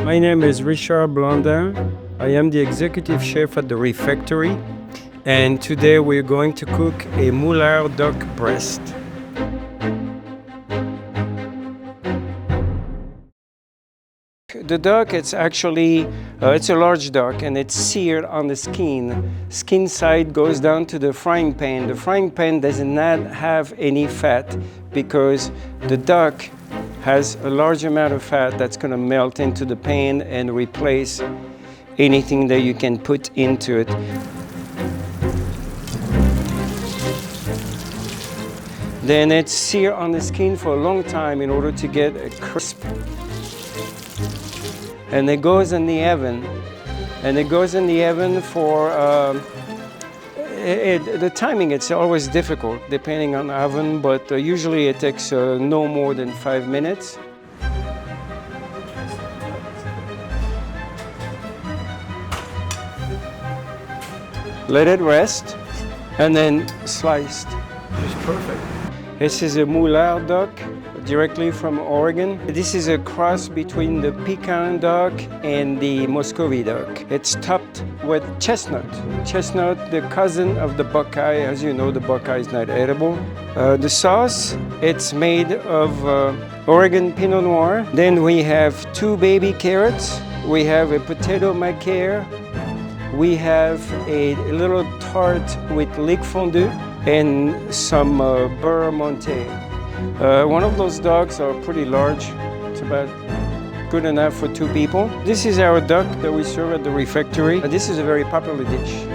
My name is Richard Blondin. I am the executive chef at the Refectory, and today we're going to cook a moulard duck breast. The duck, it's actually, it's a large duck and it's seared on the skin. Skin side goes down to the frying pan. The frying pan does not have any fat because the duck has a large amount of fat that's going to melt into the pan and replace anything that you can put into it. Then it's seared on the skin for a long time in order to get a crisp. And it goes in the oven. And it goes in the oven for, the timing, it's always difficult depending on the oven, but usually it takes no more than 5 minutes. Let it rest and then sliced. It's perfect. This is a moulard duck directly from Oregon. This is a cross between the pecan duck and the Muscovy duck. It's topped with chestnut. Chestnut, the cousin of the buckeye. As you know, the buckeye is not edible. The sauce, it's made of Oregon Pinot Noir. Then we have 2 baby carrots. We have a potato macaire. We have a little tart with leek fondue and some beurre monté. One of those dogs are pretty large. It's about good enough for 2 people. This is our duck that we serve at the Refectory. This is a very popular dish.